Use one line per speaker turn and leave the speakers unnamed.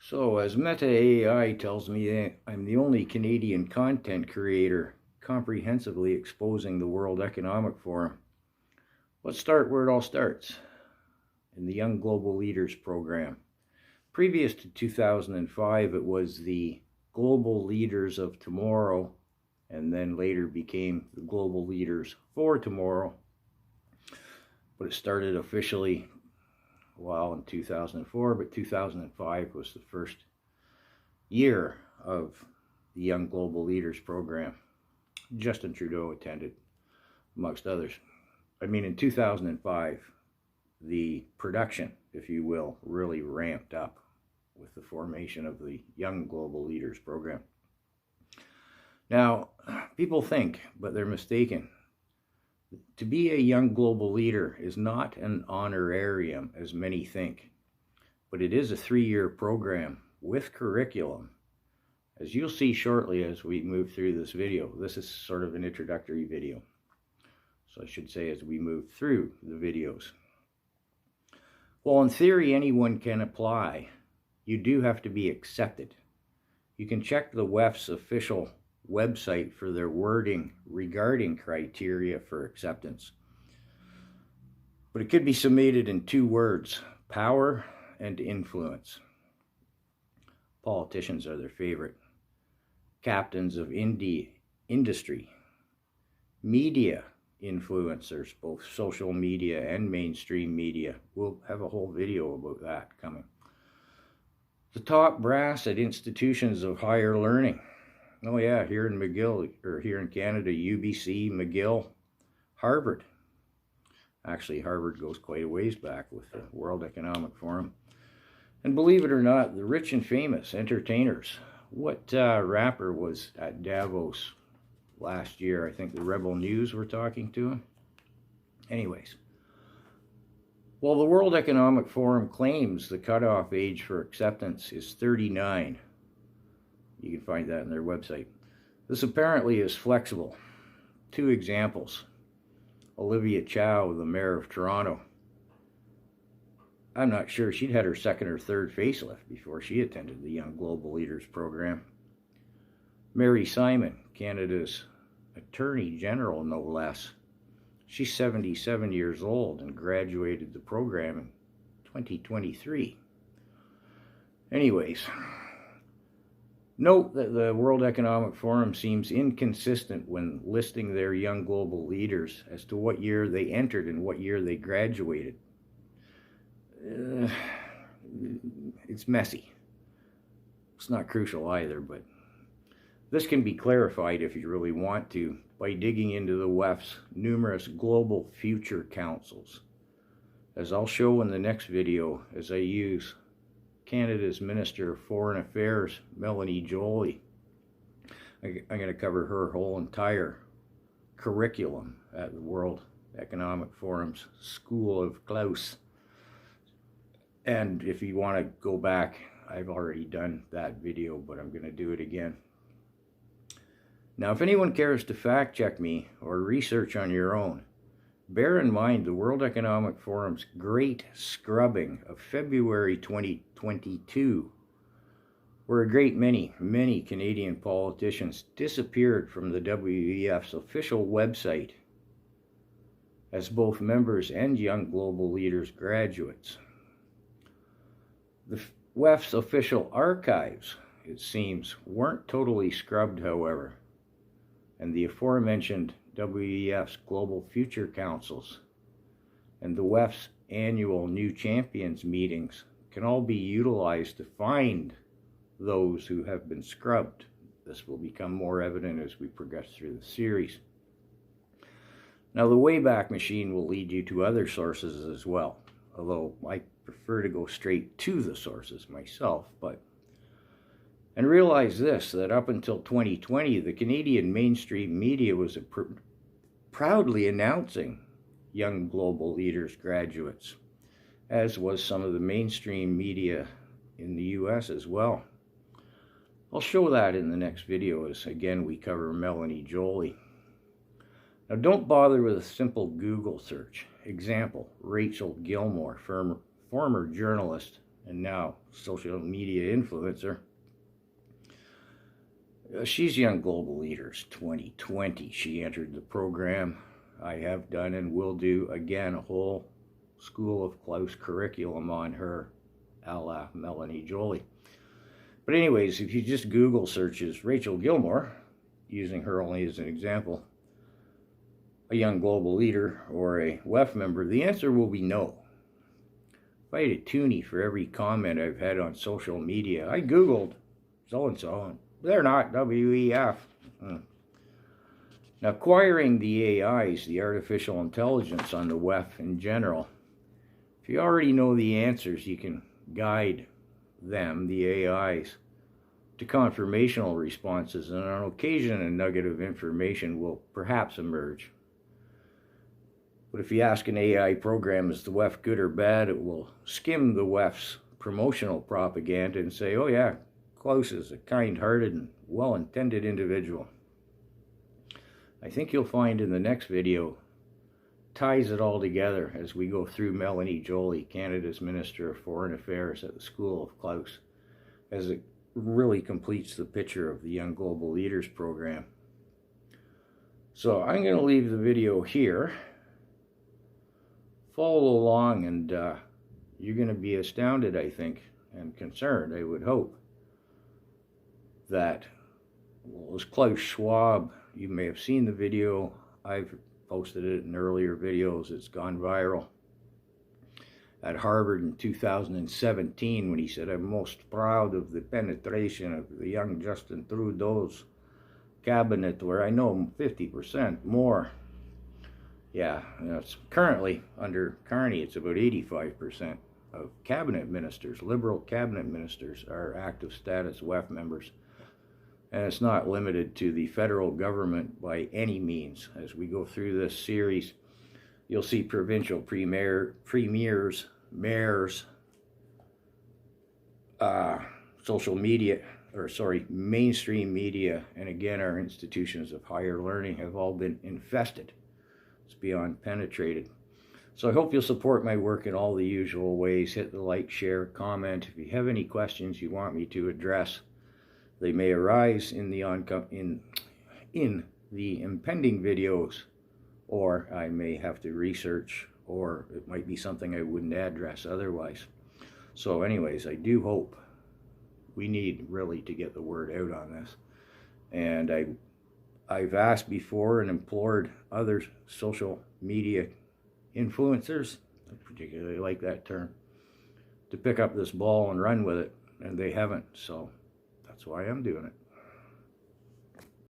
So, as Meta AI tells me, I'm the only Canadian content creator comprehensively exposing the World Economic Forum. Let's start where it all starts, in the Young Global Leaders program. Previous to 2005, it was the Global Leaders of Tomorrow, and then later became the Global Leaders for Tomorrow. But it started officially in 2004, but 2005 was the first year of the Young Global Leaders program. Justin Trudeau attended, amongst others. In 2005, the production, if you will, really ramped up with the formation of the Young Global Leaders program. Now, people think, but they're mistaken. To be a young global leader is not an honorarium, as many think, but it is a 3-year program with curriculum. As you'll see shortly as we move through this video, this is sort of an introductory video. So I should say as we move through the videos. Well, in theory, anyone can apply. You do have to be accepted. You can check the WEF's official website for their wording regarding criteria for acceptance. But it could be summated in 2 words: power and influence. Politicians are their favorite. Captains of industry, media influencers, both social media and mainstream media. We'll have a whole video about that coming. The top brass at institutions of higher learning. Oh yeah, here in McGill, or here in Canada, UBC, McGill, Harvard. Actually, Harvard goes quite a ways back with the World Economic Forum. And believe it or not, the rich and famous entertainers. What rapper was at Davos last year? I think the Rebel News were talking to him. Anyways. Well, the World Economic Forum claims the cutoff age for acceptance is 39. You can find that on their website. This apparently is flexible. 2 examples. Olivia Chow, the mayor of Toronto. I'm not sure. She'd had her 2nd or 3rd facelift before she attended the Young Global Leaders program. Mary Simon, Canada's Attorney General, no less. She's 77 years old and graduated the program in 2023. Anyways, note that the World Economic Forum seems inconsistent when listing their young global leaders as to what year they entered and what year they graduated. It's messy. It's not crucial either, but this can be clarified if you really want to by digging into the WEF's numerous global future councils, as I'll show in the next video as I use Canada's Minister of Foreign Affairs, Melanie Joly. I'm going to cover her whole entire curriculum at the World Economic Forum's School of Klaus. And if you want to go back, I've already done that video, but I'm going to do it again. Now, if anyone cares to fact check me or research on your own, bear in mind the World Economic Forum's great scrubbing of February 2022, where a great many Canadian politicians disappeared from the WEF's official website as both members and Young Global Leaders graduates. The WEF's official archives, it seems, weren't totally scrubbed, however, and the aforementioned WEF's Global Future Councils and the WEF's annual New Champions meetings can all be utilized to find those who have been scrubbed. This will become more evident as we progress through the series. Now, the Wayback Machine will lead you to other sources as well, although I prefer to go straight to the sources myself. And realize this, that up until 2020, the Canadian mainstream media was proudly announcing Young Global Leaders graduates, as was some of the mainstream media in the US as well. I'll show that in the next video as, again, we cover Melanie Joly. Now, don't bother with a simple Google search. Example, Rachel Gilmore, former journalist and now social media influencer. She's Young Global Leaders 2020. She entered the program. I have done and will do again a whole School of Klaus curriculum on her, a la Melanie Joly. But anyways, if you just Google searches Rachel Gilmore, using her only as an example, a young global leader or a WEF member, the answer will be no. If I had a toonie for every comment I've had on social media, I Googled so-and-so, and they're not WEF. Now, acquiring the AIs, the artificial intelligence on the WEF in general, if you already know the answers, you can guide them, the AIs, to confirmational responses, and on occasion a nugget of information will perhaps emerge. But if you ask an AI program, is the WEF good or bad, it will skim the WEF's promotional propaganda and say, oh yeah, Klaus is a kind-hearted and well-intended individual. I think you'll find in the next video ties it all together as we go through Melanie Joly, Canada's Minister of Foreign Affairs at the School of Klaus, as it really completes the picture of the Young Global Leaders program. So I'm going to leave the video here. Follow along, and you're going to be astounded, I think, and concerned, I would hope, that, well, it was Klaus Schwab. You may have seen the video. I've posted it in earlier videos. It's gone viral. At Harvard in 2017, when he said, I'm most proud of the penetration of the young Justin Trudeau's cabinet, where I know 50% more. Yeah, it's currently under Carney, it's about 85% of cabinet ministers, liberal cabinet ministers, are active status WEF members. And it's not limited to the federal government by any means. As we go through this series, you'll see provincial premiers, mayors, social media, mainstream media, and again, our institutions of higher learning have all been infested. It's beyond penetrated. So I hope you'll support my work in all the usual ways. Hit the like, share, comment. If you have any questions you want me to address, they may arise in the impending videos, or I may have to research, or it might be something I wouldn't address otherwise. So anyways, I do hope we need really to get the word out on this. And I've asked before and implored other social media influencers, I particularly like that term, to pick up this ball and run with it, and they haven't, so that's why I'm doing it.